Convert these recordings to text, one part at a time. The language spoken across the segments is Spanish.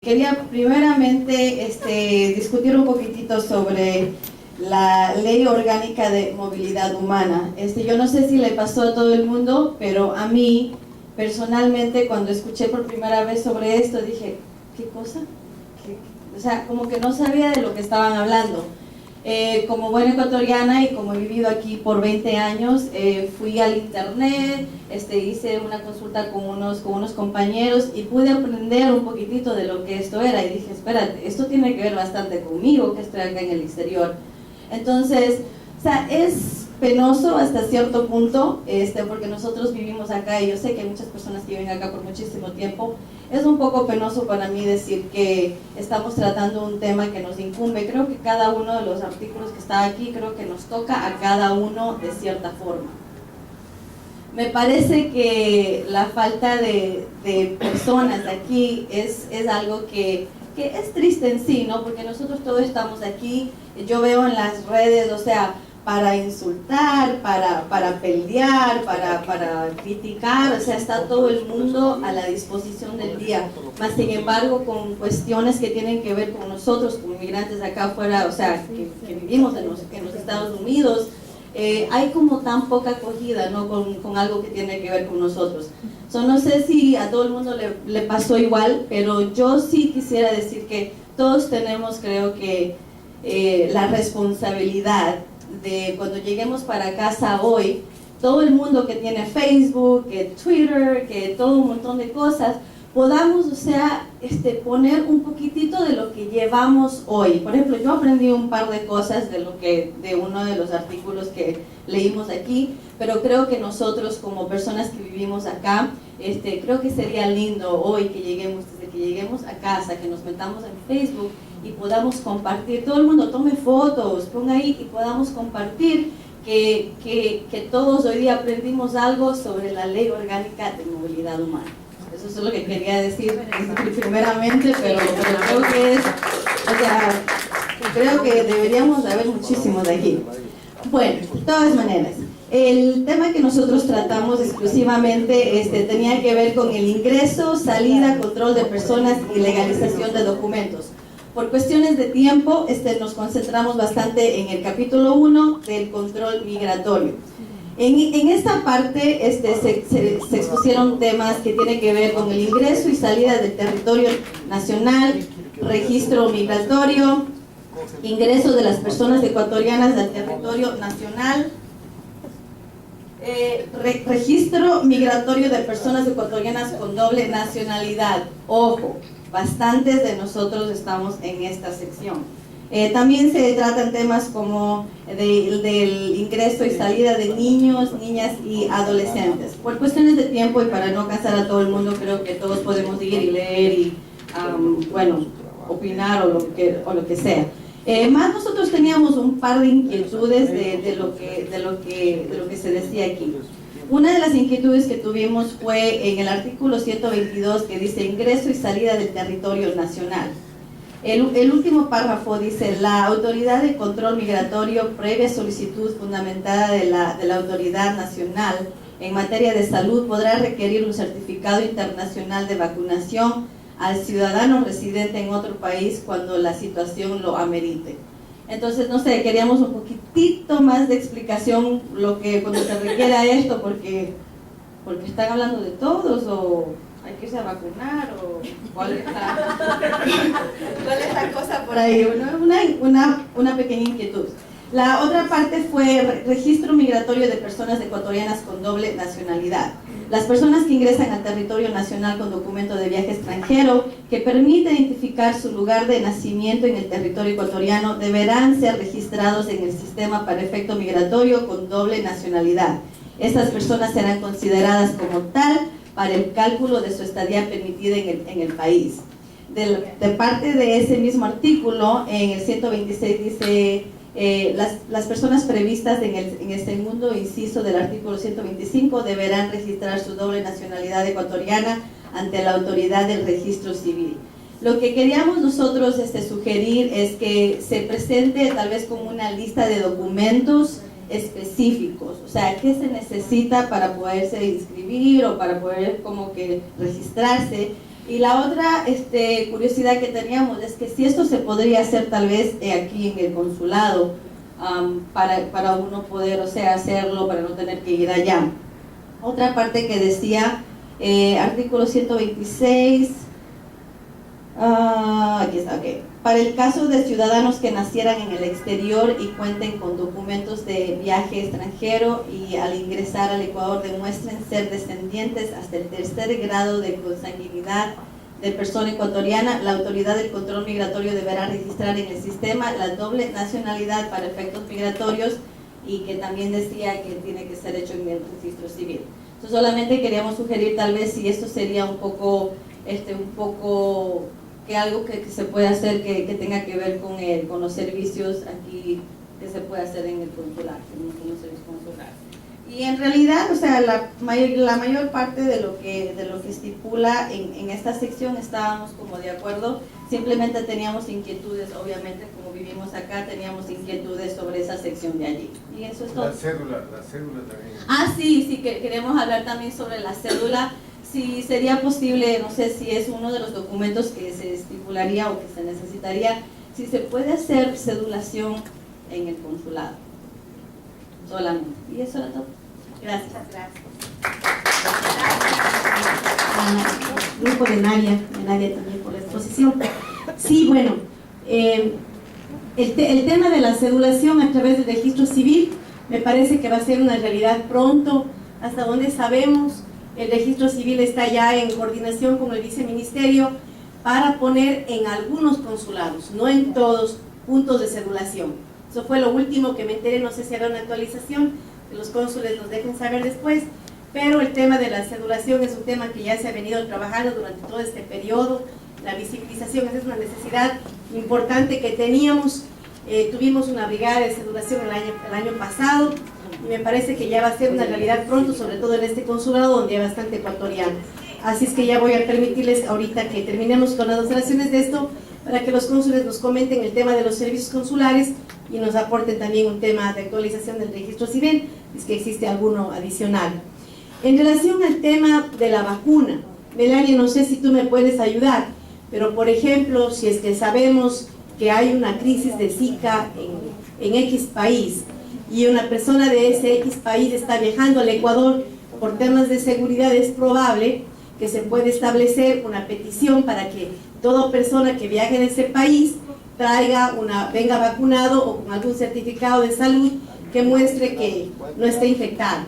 Quería primeramente discutir un poquitito sobre la Ley Orgánica de Movilidad Humana. Yo no sé si le pasó a todo el mundo, pero a mí personalmente cuando escuché por primera vez sobre esto dije, ¿qué cosa? O sea, como que no sabía de lo que estaban hablando. Como buena ecuatoriana y como he vivido aquí por 20 años, fui al internet, hice una consulta con unos compañeros y pude aprender un poquitito de lo que esto era y dije, espérate, esto tiene que ver bastante conmigo que estoy acá en el exterior. Entonces, o sea, es penoso hasta cierto punto, porque nosotros vivimos acá y yo sé que hay muchas personas que viven acá por muchísimo tiempo. Es un poco penoso para mí decir que estamos tratando un tema que nos incumbe. Creo que cada uno de los artículos que está aquí, creo que nos toca a cada uno de cierta forma. Me parece que la falta de personas aquí es algo que es triste en sí, ¿no? Porque nosotros todos estamos aquí, yo veo en las redes, o sea, para insultar, para pelear, para criticar, o sea, está todo el mundo a la disposición del día. Más sin embargo, con cuestiones que tienen que ver con nosotros, como inmigrantes acá afuera, o sea, que vivimos en los Estados Unidos, hay como tan poca acogida, ¿no? con algo que tiene que ver con nosotros. No sé si a todo el mundo le pasó igual, pero yo sí quisiera decir que todos tenemos, creo que, la responsabilidad de cuando lleguemos para casa hoy, todo el mundo que tiene Facebook, que Twitter, que todo un montón de cosas, podamos, o sea, poner un poquitito de lo que llevamos hoy. Por ejemplo, yo aprendí un par de cosas de uno de los artículos que leímos aquí, pero creo que nosotros como personas que vivimos acá, creo que sería lindo hoy que lleguemos a casa, que nos metamos en Facebook y podamos compartir, todo el mundo tome fotos, ponga ahí y podamos compartir que todos hoy día aprendimos algo sobre la Ley Orgánica de Movilidad Humana. Eso es lo que quería decir primeramente, pero creo que es, o sea, creo que deberíamos haber muchísimos de aquí. Bueno, de todas maneras, el tema que nosotros tratamos exclusivamente tenía que ver con el ingreso, salida, control de personas y legalización de documentos. Por cuestiones de tiempo, nos concentramos bastante en el capítulo 1 del control migratorio. En esta parte se expusieron temas que tienen que ver con el ingreso y salida del territorio nacional, registro migratorio, ingreso de las personas ecuatorianas al territorio nacional, registro migratorio de personas ecuatorianas con doble nacionalidad. Ojo, bastantes de nosotros estamos en esta sección. También se tratan temas como del ingreso y salida de niños, niñas y adolescentes. Por cuestiones de tiempo y para no cansar a todo el mundo, creo que todos podemos ir y leer y, bueno, opinar o lo que sea. Más nosotros teníamos un par de inquietudes de lo que se decía aquí. Una de las inquietudes que tuvimos fue en el artículo 122 que dice ingreso y salida del territorio nacional. El último párrafo dice, la autoridad de control migratorio previa solicitud fundamentada de la autoridad nacional en materia de salud podrá requerir un certificado internacional de vacunación al ciudadano residente en otro país cuando la situación lo amerite. Entonces, no sé, queríamos un poquitito más de explicación cuando se requiere a esto, porque están hablando de todos o hay que irse a vacunar o cuál es la cosa por ahí, una pequeña inquietud. La otra parte fue registro migratorio de personas ecuatorianas con doble nacionalidad. Las personas que ingresan al territorio nacional con documento de viaje extranjero que permite identificar su lugar de nacimiento en el territorio ecuatoriano deberán ser registrados en el sistema para efecto migratorio con doble nacionalidad. Estas personas serán consideradas como tal para el cálculo de su estadía permitida en el país. De parte de ese mismo artículo, en el 126 dice, las personas previstas en el segundo inciso del artículo 125 deberán registrar su doble nacionalidad ecuatoriana ante la autoridad del registro civil. Lo que queríamos nosotros sugerir es que se presente tal vez como una lista de documentos específicos, o sea, qué se necesita para poderse inscribir o para poder como que registrarse, Y la otra curiosidad que teníamos es que si esto se podría hacer tal vez aquí en el consulado, para uno poder, o sea, hacerlo, para no tener que ir allá. Otra parte que decía, artículo 126, aquí está, ok. Para el caso de ciudadanos que nacieran en el exterior y cuenten con documentos de viaje extranjero y al ingresar al Ecuador demuestren ser descendientes hasta el tercer grado de consanguinidad de persona ecuatoriana, la autoridad del control migratorio deberá registrar en el sistema la doble nacionalidad para efectos migratorios, y que también decía que tiene que ser hecho en el registro civil. Entonces solamente queríamos sugerir tal vez si esto sería un poco que algo que se puede hacer que tenga que ver con los servicios aquí que se puede hacer en el consular, con los servicios consulares. Y en realidad, o sea, la mayor parte de lo que estipula en esta sección estábamos como de acuerdo. Simplemente teníamos inquietudes, obviamente, como vivimos acá, teníamos inquietudes sobre esa sección de allí. Y eso es todo. La cédula también. Sí, que queremos hablar también sobre la cédula. Si sería posible, no sé si es uno de los documentos que se estipularía o que se necesitaría, si se puede hacer cedulación en el consulado solamente. Y eso era todo. Gracias. Grupo de Nadia también por la exposición. Sí, bueno, el tema de la cedulación a través del registro civil me parece que va a ser una realidad pronto. Hasta donde sabemos, el registro civil está ya en coordinación con el viceministerio para poner en algunos consulados, no en todos, puntos de cedulación. Eso fue lo último que me enteré, no sé si habrá una actualización, que los cónsules nos dejen saber después, pero el tema de la cedulación es un tema que ya se ha venido trabajando durante todo este periodo. La visibilización es una necesidad importante que teníamos. Tuvimos una brigada de cedulación el año pasado, y me parece que ya va a ser una realidad pronto, sobre todo en este consulado donde hay bastante ecuatoriano. Así es que ya voy a permitirles ahorita que terminemos con las observaciones de esto, para que los cónsules nos comenten el tema de los servicios consulares y nos aporten también un tema de actualización del registro civil, si es que existe alguno adicional. En relación al tema de la vacuna, Melania, no sé si tú me puedes ayudar, pero por ejemplo, si es que sabemos que hay una crisis de Zika en X país, y una persona de ese X país está viajando al Ecuador por temas de seguridad, es probable que se pueda establecer una petición para que toda persona que viaje de ese país venga vacunado o con algún certificado de salud que muestre que no está infectado.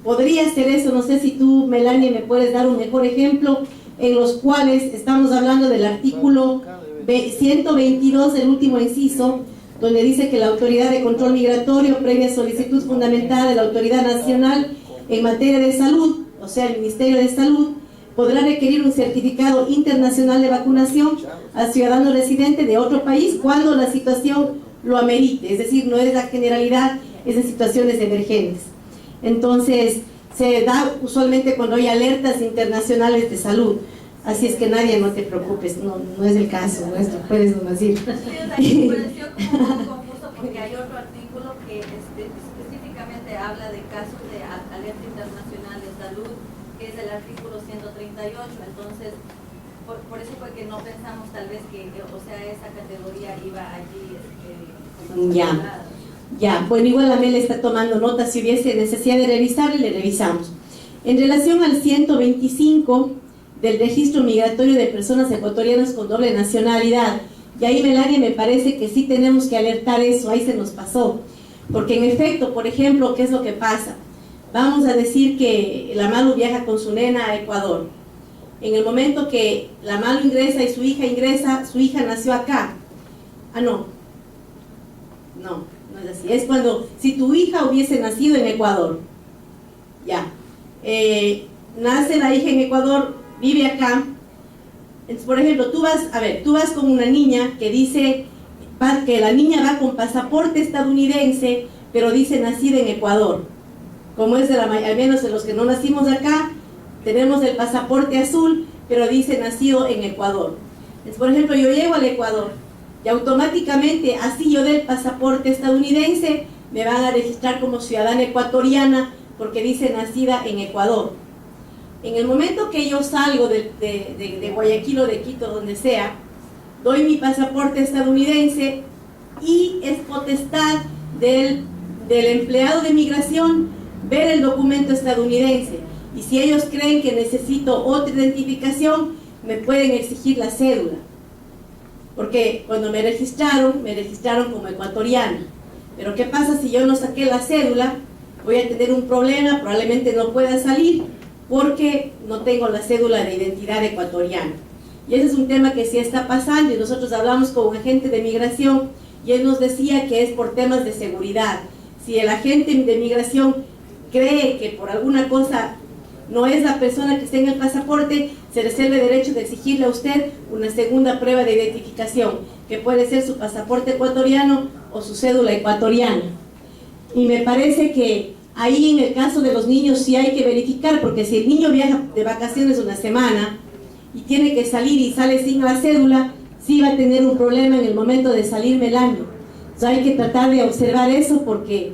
Podría ser eso, no sé si tú, Melania, me puedes dar un mejor ejemplo, en los cuales estamos hablando del artículo 122, el último inciso, donde dice que la autoridad de control migratorio, previa solicitud fundamentada de la autoridad nacional en materia de salud, o sea, el Ministerio de Salud, podrá requerir un certificado internacional de vacunación al ciudadano residente de otro país cuando la situación lo amerite, es decir, no es la generalidad, es en situaciones emergentes. Entonces, se da usualmente cuando hay alertas internacionales de salud. Así es que nadie, no te preocupes, no es el caso nuestro, puedes nomás ir. Sí, me pareció como un poco confuso porque hay otro artículo que específicamente habla de casos de alerta internacional de salud, que es el artículo 138, entonces por eso fue que no pensamos tal vez que o sea, esa categoría iba allí. Ya, bueno, igual la Mel está tomando nota, si hubiese necesidad de revisar, le revisamos. En relación al 125 del registro migratorio de personas ecuatorianas con doble nacionalidad, y ahí, Melania, me parece que sí tenemos que alertar eso, ahí se nos pasó, porque en efecto, por ejemplo, ¿qué es lo que pasa? Vamos a decir que la Malu viaja con su nena a Ecuador. En el momento que la Malu ingresa y su hija ingresa, su hija nació acá. No es así. Es cuando, si tu hija hubiese nacido en Ecuador, ya, nace la hija en Ecuador, vive acá. Entonces, por ejemplo, tú vas con una niña que dice que la niña va con pasaporte estadounidense, pero dice nacida en Ecuador. Como es al menos de los que no nacimos acá, tenemos el pasaporte azul, pero dice nacido en Ecuador. Entonces, por ejemplo, yo llego al Ecuador y automáticamente, así yo dé el pasaporte estadounidense, me van a registrar como ciudadana ecuatoriana porque dice nacida en Ecuador. En el momento que yo salgo de Guayaquil o de Quito, donde sea, doy mi pasaporte estadounidense y es potestad del empleado de migración ver el documento estadounidense. Y si ellos creen que necesito otra identificación, me pueden exigir la cédula. Porque cuando me registraron como ecuatoriana. Pero ¿qué pasa si yo no saqué la cédula? Voy a tener un problema, probablemente no pueda salir porque no tengo la cédula de identidad ecuatoriana. Y ese es un tema que sí está pasando, y nosotros hablamos con un agente de migración y él nos decía que es por temas de seguridad. Si el agente de migración cree que por alguna cosa no es la persona que está en el pasaporte, se reserva el derecho de exigirle a usted una segunda prueba de identificación, que puede ser su pasaporte ecuatoriano o su cédula ecuatoriana. Y me parece que ahí en el caso de los niños sí hay que verificar, porque si el niño viaja de vacaciones una semana y tiene que salir y sale sin la cédula, sí va a tener un problema en el momento de salirme el año. Entonces hay que tratar de observar eso, porque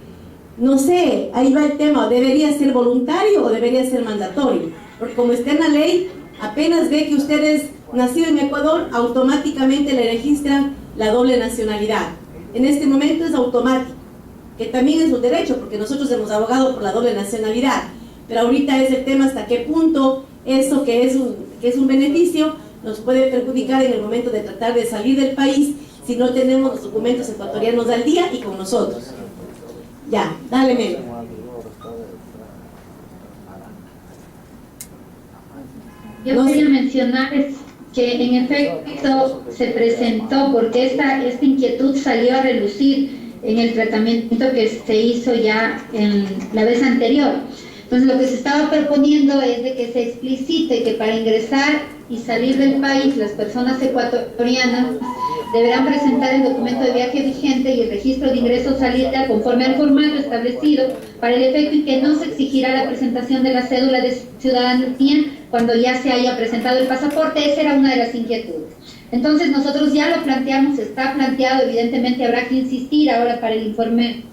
no sé, ahí va el tema, ¿debería ser voluntario o debería ser mandatorio? Porque como está en la ley, apenas ve que usted es nacido en Ecuador, automáticamente le registran la doble nacionalidad. En este momento es automático, que también es un derecho, porque nosotros hemos abogado por la doble nacionalidad, pero ahorita es el tema hasta qué punto eso que es un beneficio nos puede perjudicar en el momento de tratar de salir del país si no tenemos los documentos ecuatorianos al día y con nosotros. Ya, dale, Melo. Yo quería mencionar que en efecto se presentó, porque esta inquietud salió a relucir en el tratamiento que se hizo ya en la vez anterior. Entonces lo que se estaba proponiendo es de que se explicite que para ingresar y salir del país las personas ecuatorianas deberán presentar el documento de viaje vigente y el registro de ingreso o salida conforme al formato establecido, para el efecto en que no se exigirá la presentación de la cédula de ciudadanía cuando ya se haya presentado el pasaporte. Esa era una de las inquietudes. Entonces nosotros ya lo planteamos, está planteado, evidentemente habrá que insistir ahora para el informe,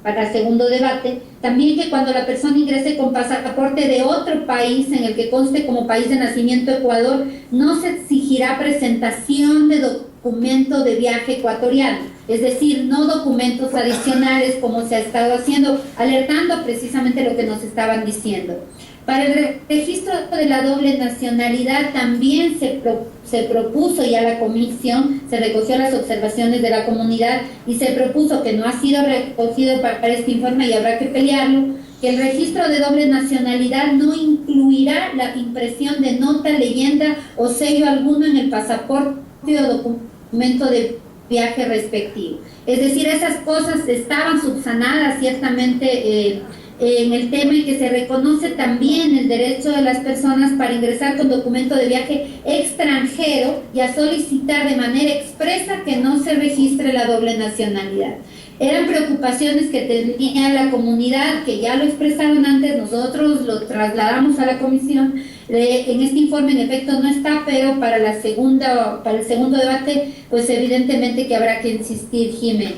para el segundo debate, también que cuando la persona ingrese con pasaporte de otro país en el que conste como país de nacimiento Ecuador, no se exigirá presentación de documento de viaje ecuatoriano, es decir, no documentos adicionales como se ha estado haciendo, alertando precisamente lo que nos estaban diciendo. Para el registro de la doble nacionalidad también se propuso ya la comisión, se recogió las observaciones de la comunidad y se propuso, que no ha sido recogido para este informe y habrá que pelearlo, que el registro de doble nacionalidad no incluirá la impresión de nota, leyenda o sello alguno en el pasaporte o documento de viaje respectivo. Es decir, esas cosas estaban subsanadas ciertamente en el tema, en que se reconoce también el derecho de las personas para ingresar con documento de viaje extranjero y a solicitar de manera expresa que no se registre la doble nacionalidad. Eran preocupaciones que tenía la comunidad, que ya lo expresaron antes, nosotros lo trasladamos a la comisión. En este informe en efecto no está, pero para el segundo debate, pues evidentemente que habrá que insistir, Jiménez.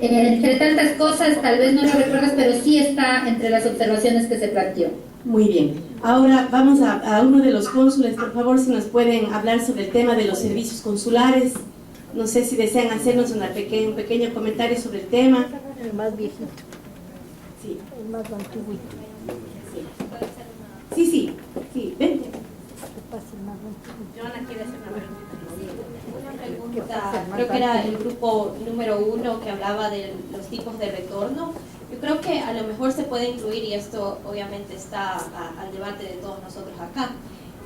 Entre tantas cosas, tal vez no lo recuerdas, pero sí está entre las observaciones que se planteó. Muy bien. Ahora vamos a uno de los cónsules, por favor, si nos pueden hablar sobre el tema de los servicios consulares. No sé si desean hacernos un pequeño comentario sobre el tema. El más viejito. Sí. El más antiguito. Sí, vente. ¿Qué pasa el más antiguito? Joana quiere hacer una pregunta. Creo que era el grupo número 1 que hablaba de los tipos de retorno. Yo creo que a lo mejor se puede incluir, y esto obviamente está al debate de todos nosotros acá,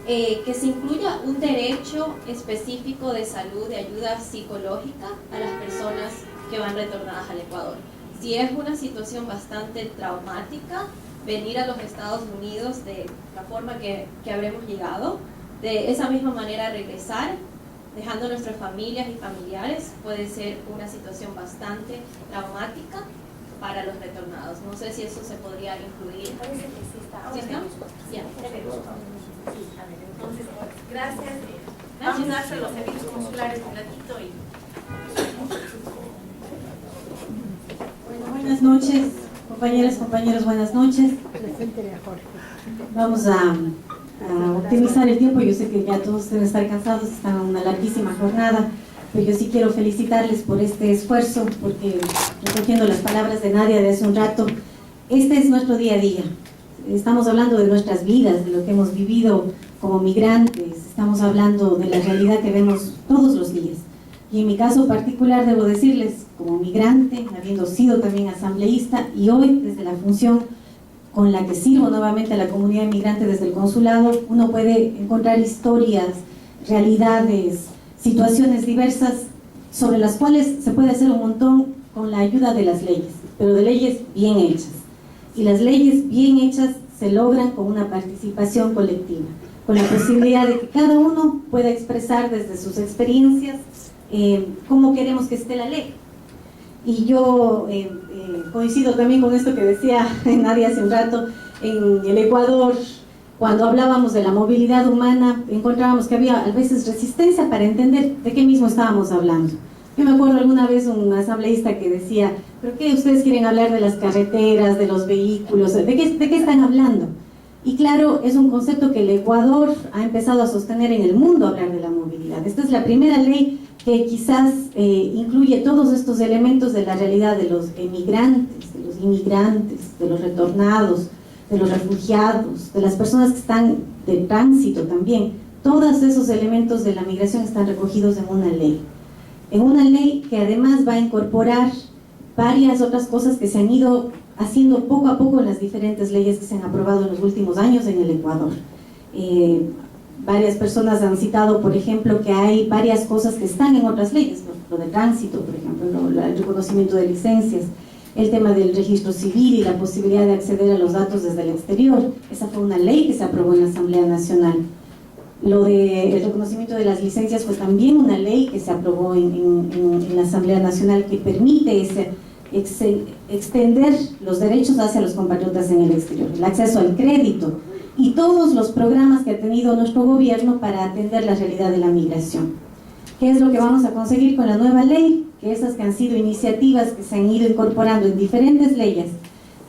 que se incluya un derecho específico de salud, de ayuda psicológica a las personas que van retornadas al Ecuador. Si es una situación bastante traumática, venir a los Estados Unidos de la forma que habremos llegado, de esa misma manera regresar, dejando nuestras familias y familiares, puede ser una situación bastante traumática para los retornados. No sé si eso se podría incluir. Parece que sí está. ¿Sí está? Ya. Entonces, gracias. Vamos a hacer los servicios consulares un ratito y... Bueno, buenas noches, compañeras, compañeros, buenas noches. Preséntele a Jorge. Vamos a a optimizar el tiempo. Yo sé que ya todos deben estar cansados, están en una larguísima jornada, pero yo sí quiero felicitarles por este esfuerzo, porque recogiendo las palabras de Nadia de hace un rato, este es nuestro día a día. Estamos hablando de nuestras vidas, de lo que hemos vivido como migrantes, estamos hablando de la realidad que vemos todos los días. Y en mi caso particular debo decirles, como migrante, habiendo sido también asambleísta, y hoy desde la función con la que sirvo nuevamente a la comunidad migrante desde el consulado, uno puede encontrar historias, realidades, situaciones diversas sobre las cuales se puede hacer un montón con la ayuda de las leyes, pero de leyes bien hechas. Y las leyes bien hechas se logran con una participación colectiva, con la posibilidad de que cada uno pueda expresar desde sus experiencias cómo queremos que esté la ley. Y yo coincido también con esto que decía Nadia hace un rato. En el Ecuador, cuando hablábamos de la movilidad humana, encontrábamos que había a veces resistencia para entender de qué mismo estábamos hablando. Yo me acuerdo alguna vez un asambleísta que decía, ¿pero qué ustedes quieren hablar de las carreteras, de los vehículos? ¿De qué están hablando? Y claro, es un concepto que el Ecuador ha empezado a sostener en el mundo, hablar de la movilidad. Esta es la primera ley que quizás incluye todos estos elementos de la realidad de los emigrantes, de los inmigrantes, de los retornados, de los refugiados, de las personas que están de tránsito también. Todos esos elementos de la migración están recogidos en una ley. En una ley que además va a incorporar varias otras cosas que se han ido haciendo poco a poco en las diferentes leyes que se han aprobado en los últimos años en el Ecuador. Varias personas han citado, por ejemplo, que hay varias cosas que están en otras leyes, lo de tránsito, por ejemplo, el reconocimiento de licencias, el tema del registro civil y la posibilidad de acceder a los datos desde el exterior. Esa fue una ley que se aprobó en la Asamblea Nacional. Lo del reconocimiento de las licencias fue también una ley que se aprobó en la Asamblea Nacional, que permite extender los derechos hacia los compatriotas en el exterior, el acceso al crédito y todos los programas que ha tenido nuestro gobierno para atender la realidad de la migración. ¿Qué es lo que vamos a conseguir con la nueva ley? Que esas que han sido iniciativas que se han ido incorporando en diferentes leyes,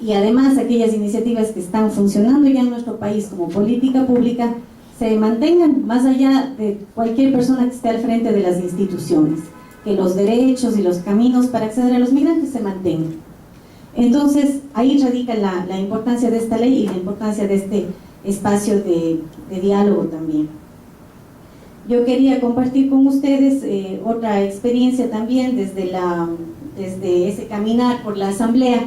y además aquellas iniciativas que están funcionando ya en nuestro país como política pública, se mantengan más allá de cualquier persona que esté al frente de las instituciones, que los derechos y los caminos para acceder a los migrantes se mantengan. Entonces, ahí radica la importancia de esta ley y la importancia de este espacio de diálogo también. Yo quería compartir con ustedes otra experiencia también desde ese caminar por la asamblea.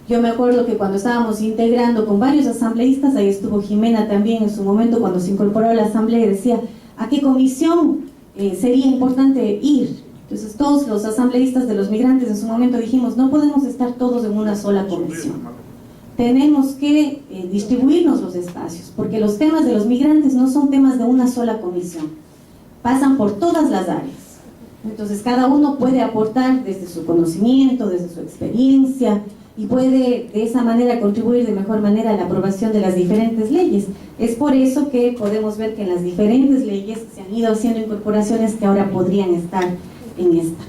Yo me acuerdo que cuando estábamos integrando con varios asambleístas, ahí estuvo Jimena también en su momento cuando se incorporó a la asamblea, y decía, ¿a qué comisión sería importante ir? Entonces todos los asambleístas de los migrantes en su momento dijimos, no podemos estar todos en una sola comisión. Tenemos que distribuirnos los espacios, porque los temas de los migrantes no son temas de una sola comisión, pasan por todas las áreas. Entonces cada uno puede aportar desde su conocimiento, desde su experiencia, y puede de esa manera contribuir de mejor manera a la aprobación de las diferentes leyes. Es por eso que podemos ver que en las diferentes leyes se han ido haciendo incorporaciones que ahora podrían estar en esta.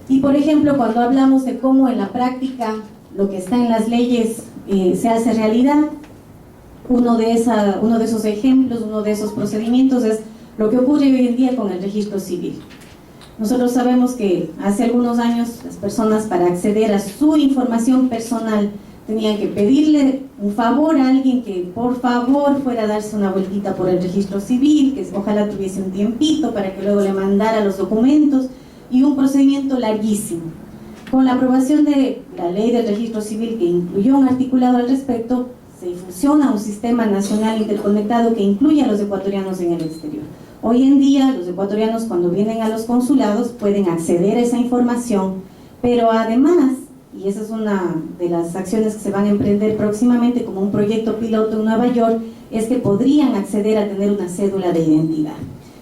Y por ejemplo, cuando hablamos de cómo en la práctica lo que está en las leyes se hace realidad, uno de esos ejemplos, uno de esos procedimientos es lo que ocurre hoy en día con el registro civil. Nosotros sabemos que hace algunos años las personas, para acceder a su información personal, tenían que pedirle un favor a alguien que por favor fuera a darse una vueltita por el registro civil, que ojalá tuviese un tiempito para que luego le mandara los documentos, y un procedimiento larguísimo. Con la aprobación de la ley del registro civil, que incluyó un articulado al respecto, se fusiona un sistema nacional interconectado que incluye a los ecuatorianos en el exterior. Hoy en día los ecuatorianos, cuando vienen a los consulados, pueden acceder a esa información, pero además, y esa es una de las acciones que se van a emprender próximamente como un proyecto piloto en Nueva York, es que podrían acceder a tener una cédula de identidad.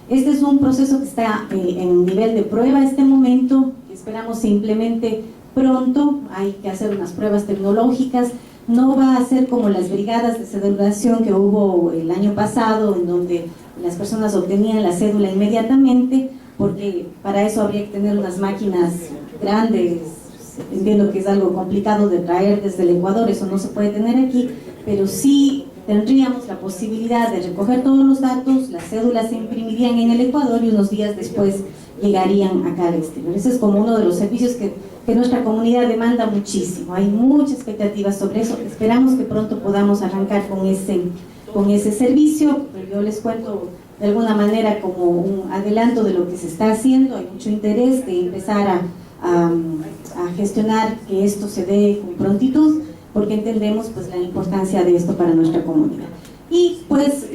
Este es un proceso que está en nivel de prueba en este momento, que esperamos se implemente pronto. Hay que hacer unas pruebas tecnológicas. No va a ser como las brigadas de cedulación que hubo el año pasado, en donde las personas obtenían la cédula inmediatamente, porque para eso habría que tener unas máquinas grandes. Entiendo que es algo complicado de traer desde el Ecuador, eso no se puede tener aquí, pero sí tendríamos la posibilidad de recoger todos los datos, las cédulas se imprimirían en el Ecuador y unos días después llegarían acá al exterior. Ese es como uno de los servicios que nuestra comunidad demanda muchísimo. Hay mucha expectativa sobre eso. Esperamos que pronto podamos arrancar con ese servicio. Pero yo les cuento de alguna manera como un adelanto de lo que se está haciendo. Hay mucho interés de empezar a gestionar que esto se dé con prontitud, porque entendemos pues la importancia de esto para nuestra comunidad. Y pues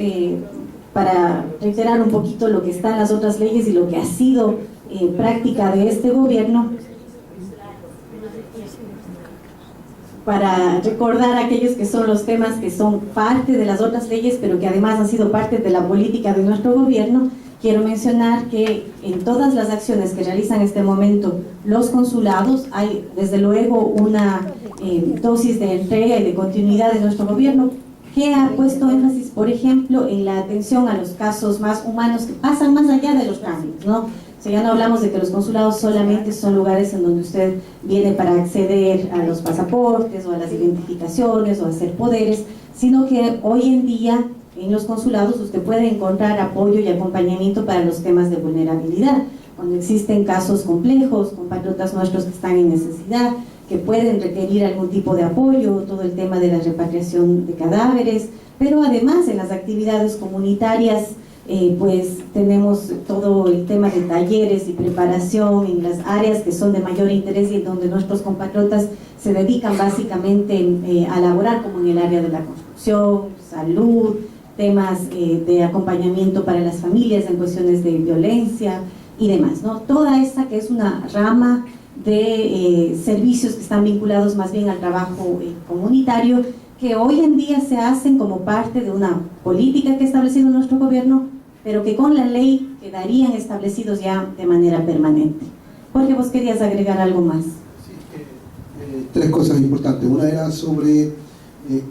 para reiterar un poquito lo que está en las otras leyes y lo que ha sido práctica de este gobierno, para recordar aquellos que son los temas que son parte de las otras leyes, pero que además han sido parte de la política de nuestro gobierno, quiero mencionar que en todas las acciones que realizan en este momento los consulados hay desde luego una dosis de entrega y de continuidad de nuestro gobierno, que ha puesto énfasis, por ejemplo, en la atención a los casos más humanos que pasan más allá de los trámites, ¿no? O sea, ya no hablamos de que los consulados solamente son lugares en donde usted viene para acceder a los pasaportes o a las identificaciones o a hacer poderes, sino que hoy en día en los consulados usted puede encontrar apoyo y acompañamiento para los temas de vulnerabilidad. Cuando existen casos complejos, compatriotas nuestros que están en necesidad, que pueden requerir algún tipo de apoyo, todo el tema de la repatriación de cadáveres, pero además en las actividades comunitarias, pues tenemos todo el tema de talleres y preparación en las áreas que son de mayor interés y en donde nuestros compatriotas se dedican básicamente a laborar, como en el área de la construcción, salud, temas de acompañamiento para las familias en cuestiones de violencia y demás, ¿no? Toda esta que es una rama de servicios que están vinculados más bien al trabajo comunitario, que hoy en día se hacen como parte de una política que ha establecido nuestro gobierno, pero que con la ley quedarían establecidos ya de manera permanente. Jorge, vos querías agregar algo más. Sí, tres cosas importantes. Una era sobre,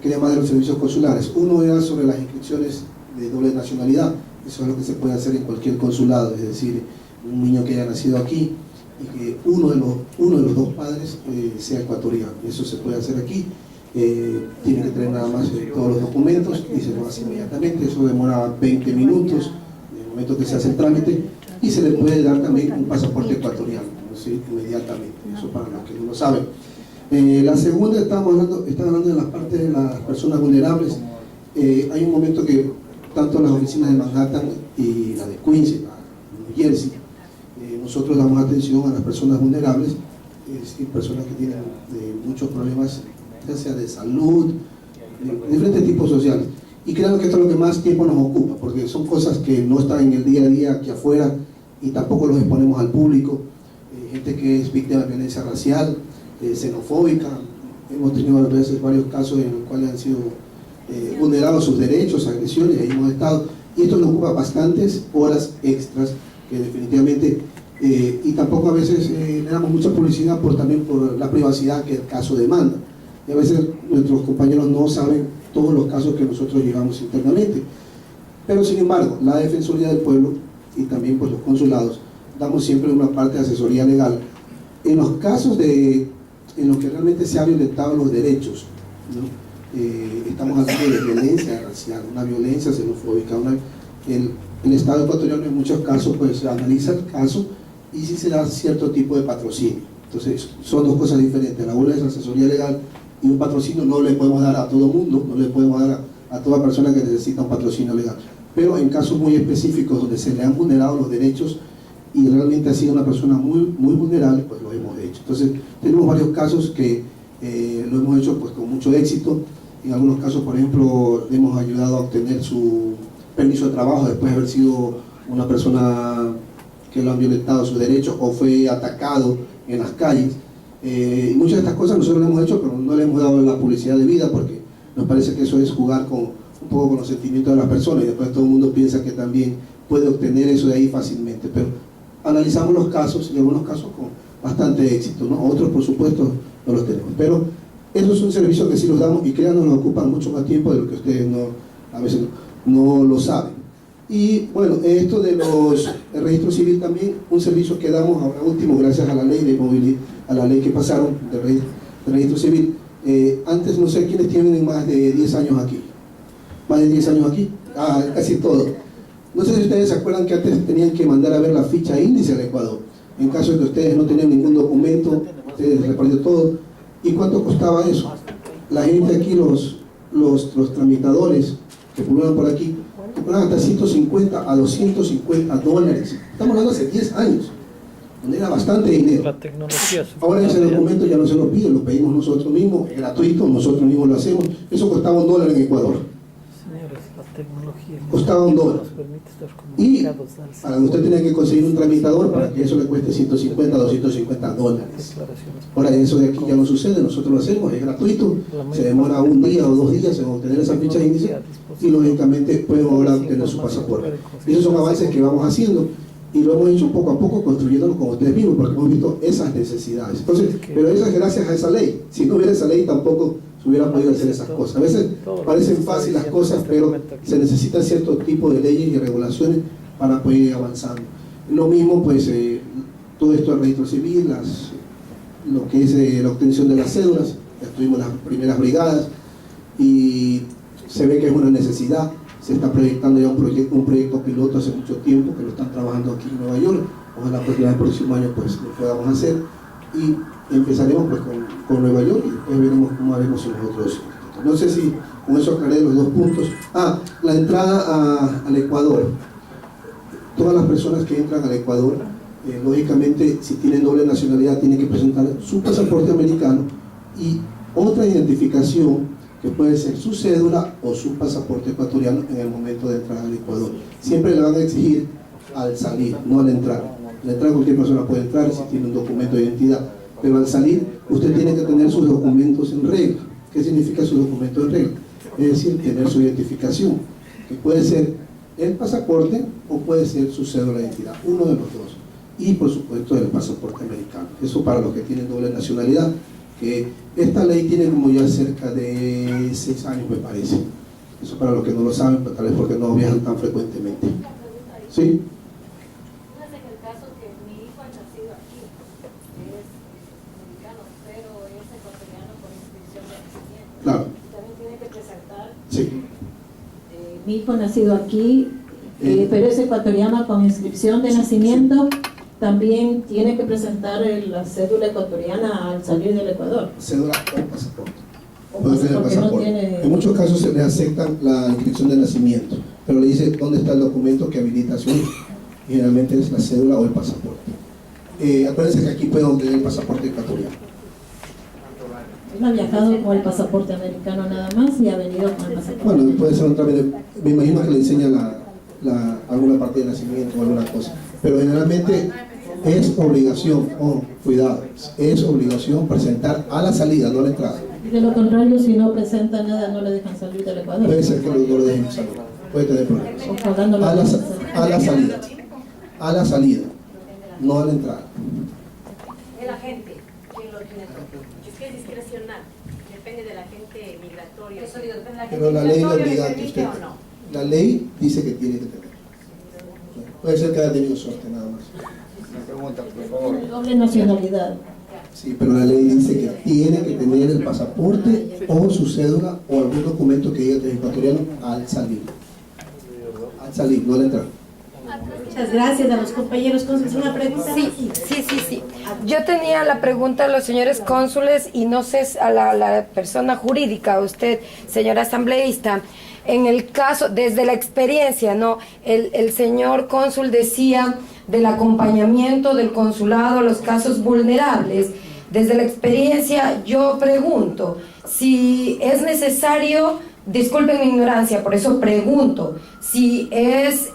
quería más de los servicios consulares. Uno era sobre las inscripciones de doble nacionalidad. Eso es lo que se puede hacer en cualquier consulado, es decir, un niño que haya nacido aquí y que uno de los dos padres sea ecuatoriano. Eso se puede hacer aquí. Tiene que tener nada más todos los documentos y se lo hace inmediatamente. Eso demora 20 minutos en el momento que se hace el trámite, y se le puede dar también un pasaporte ecuatoriano, ¿sí? Inmediatamente. Eso para los que no lo saben. La segunda, están hablando de la parte de las personas vulnerables. Hay un momento que tanto las oficinas de Manhattan y la de Queens, New Jersey, nosotros damos atención a las personas vulnerables, es decir, personas que tienen muchos problemas, ya sea de salud, de diferentes tipos sociales. Y creo que esto es lo que más tiempo nos ocupa, porque son cosas que no están en el día a día aquí afuera y tampoco los exponemos al público. Gente que es víctima de violencia racial, xenofóbica. Hemos tenido a veces varios casos en los cuales han sido vulnerados sus derechos, agresiones, y ahí hemos estado. Y esto nos ocupa bastantes horas extras que definitivamente, y tampoco a veces le damos mucha publicidad también por la privacidad que el caso demanda. Y a veces nuestros compañeros no saben todos los casos que nosotros llevamos internamente. Pero sin embargo, la Defensoría del Pueblo y también pues los consulados damos siempre una parte de asesoría legal en los casos en los que realmente se han violentado los derechos, ¿no? Estamos hablando de violencia racial, una violencia xenofóbica. El Estado ecuatoriano en muchos casos pues analiza el caso y sí se da cierto tipo de patrocinio. Entonces son dos cosas diferentes. La una es asesoría legal, y un patrocinio no le podemos dar a todo mundo, no le podemos dar a toda persona que necesita un patrocinio legal, pero en casos muy específicos donde se le han vulnerado los derechos y realmente ha sido una persona muy, muy vulnerable, pues lo hemos hecho. Entonces tenemos varios casos que lo hemos hecho pues con mucho éxito. En algunos casos, por ejemplo, hemos ayudado a obtener su permiso de trabajo después de haber sido una persona que lo han violentado sus derechos o fue atacado en las calles. Muchas de estas cosas nosotros lo hemos hecho, pero no le hemos dado la publicidad debida, porque nos parece que eso es jugar un poco con los sentimientos de las personas, y después todo el mundo piensa que también puede obtener eso de ahí fácilmente. Pero analizamos los casos, y algunos casos con bastante éxito, ¿no? Otros por supuesto no los tenemos, pero esos son servicios que sí los damos, y créanos, nos ocupan mucho más tiempo de lo que ustedes a veces no lo saben. Y bueno, esto de el registro civil también, un servicio que damos ahora último gracias a la ley de movilidad, a la ley que pasaron del registro civil. Antes no sé quiénes tienen más de 10 años aquí. Más de 10 años aquí, casi todo. No sé si ustedes se acuerdan que antes tenían que mandar a ver la ficha índice al Ecuador. En caso de que ustedes no tenían ningún documento, ustedes repartieron todo. ¿Y cuánto costaba eso? La gente aquí, los tramitadores que pululan por aquí, cobraban hasta 150 a 250 dólares. Estamos hablando hace 10 años, donde era bastante dinero. La tecnología. Ahora ese documento ya no se lo piden, lo pedimos nosotros mismos, es gratuito, nosotros mismos lo hacemos. Eso costaba $1 en Ecuador. Señores, la tecnología Costaba $1. nos permite estar Y comunicados al para usted tenía que conseguir un tramitador para que eso le cueste 150 a 250 dólares. declaraciones. Ahora eso de aquí ya no sucede, nosotros lo hacemos, es gratuito, se demora 1 día o 2 días en obtener esa ficha índice y lógicamente pueden ahora obtener su pasaporte. Esos son avances que vamos haciendo y lo hemos hecho poco a poco construyéndolo con ustedes mismos porque hemos visto esas necesidades. Entonces, pero eso es gracias a esa ley. Si no hubiera esa ley tampoco se hubiera podido hacer esas cosas. A veces parecen fáciles las cosas, pero se necesita cierto tipo de leyes y regulaciones para poder ir avanzando. Lo mismo, pues, todo esto del registro civil, lo que es la obtención de las cédulas, ya tuvimos las primeras brigadas y se ve que es una necesidad. Se está proyectando ya un proyecto piloto hace mucho tiempo que lo están trabajando aquí en Nueva York. Ojalá pues ya el próximo año pues lo podamos hacer y empezaremos pues con Nueva York y después veremos cómo haremos en los otros. No sé si con eso aclaré los 2 puntos. La entrada al Ecuador. Todas las personas que entran al Ecuador, lógicamente si tienen doble nacionalidad tienen que presentar su pasaporte americano y otra identificación que puede ser su cédula o su pasaporte ecuatoriano en el momento de entrar al Ecuador. Siempre le van a exigir al salir, no al entrar. Al entrar cualquier persona puede entrar si tiene un documento de identidad, pero al salir usted tiene que tener sus documentos en regla. ¿Qué significa su documento en regla? Es decir, tener su identificación, que puede ser el pasaporte o puede ser su cédula de identidad, uno de los dos. Y por supuesto el pasaporte americano. Eso para los que tienen doble nacionalidad, que esta ley tiene como ya cerca de 6 años me parece. Eso para los que no lo saben, tal vez porque no viajan tan frecuentemente. ¿Sí? Fíjate que el caso que mi hijo ha nacido aquí, es mexicano, pero es ecuatoriano por inscripción de nacimiento. Claro. También tiene que presentar. Sí. Mi hijo nacido aquí, pero es ecuatoriano con inscripción de nacimiento. También tiene que presentar la cédula ecuatoriana al salir del Ecuador. Cédula o pasaporte. O Puede tener pasaporte no pasaporte. tiene... En muchos casos se le aceptan la inscripción de nacimiento, pero le dice dónde está el documento que habilita a su hijo. Generalmente es la cédula o el pasaporte. Acuérdense que aquí pueden obtener el pasaporte ecuatoriano. Él ha viajado con el pasaporte americano nada más y ha venido con el pasaporte. Bueno, puede ser un trámite, me imagino que le enseña alguna parte de nacimiento o alguna cosa, pero generalmente es obligación, cuidado, es obligación presentar a la salida, no a la entrada. Y de lo contrario, si no presenta nada, no le dejan salir del Ecuador. Puede ser que no lo dejen salir, puede tener problemas. O pagándolo A la con- salida, no a la entrada. El agente, quien lo tiene todo. Es que es discrecional, depende del agente migratorio. Eso digo, depende del agente Pero la ley le migratorio, obliga a ¿le que permite usted, o no? la ley dice que tiene que tener. Puede ser que haya tenido suerte nada más. Una pregunta, por favor. Doble nacionalidad. Sí, pero la ley dice que tiene que tener el pasaporte o su cédula o algún documento que diga que es ecuatoriano al salir. Al salir, no al entrar. Muchas gracias a los compañeros cónsules. ¿Una pregunta? Sí. Yo tenía la pregunta a los señores cónsules y no sé a la persona jurídica, usted, señora asambleísta. En el caso, desde la experiencia, ¿no? El señor cónsul decía del acompañamiento del consulado a los casos vulnerables. Desde la experiencia, yo pregunto si es necesario, disculpen mi ignorancia, por eso pregunto, si es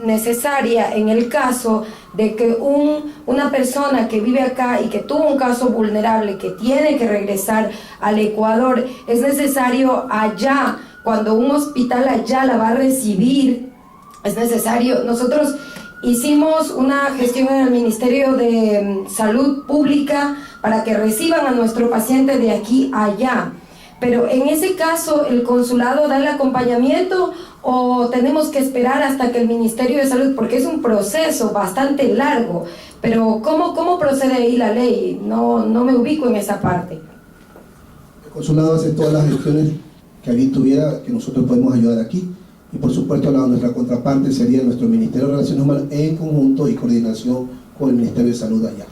necesaria en el caso de que una persona que vive acá y que tuvo un caso vulnerable, que tiene que regresar al Ecuador, es necesario allá, cuando un hospital allá la va a recibir, es necesario. Nosotros hicimos una gestión en el Ministerio de Salud Pública para que reciban a nuestro paciente de aquí a allá. Pero en ese caso, ¿el consulado da el acompañamiento o tenemos que esperar hasta que el Ministerio de Salud, porque es un proceso bastante largo? Pero ¿cómo procede ahí la ley? No me ubico en esa parte. El consulado hace todas las gestiones que alguien tuviera, que nosotros podemos ayudar aquí. Y por supuesto nuestra contraparte sería nuestro Ministerio de Relaciones Humanas en conjunto y coordinación con el Ministerio de Salud allá.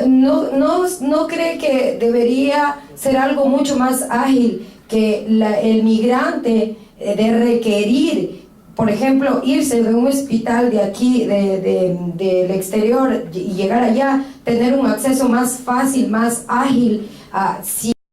¿No cree que debería ser algo mucho más ágil que el migrante de requerir, por ejemplo, irse de un hospital de aquí, del exterior y llegar allá, tener un acceso más fácil, más ágil, si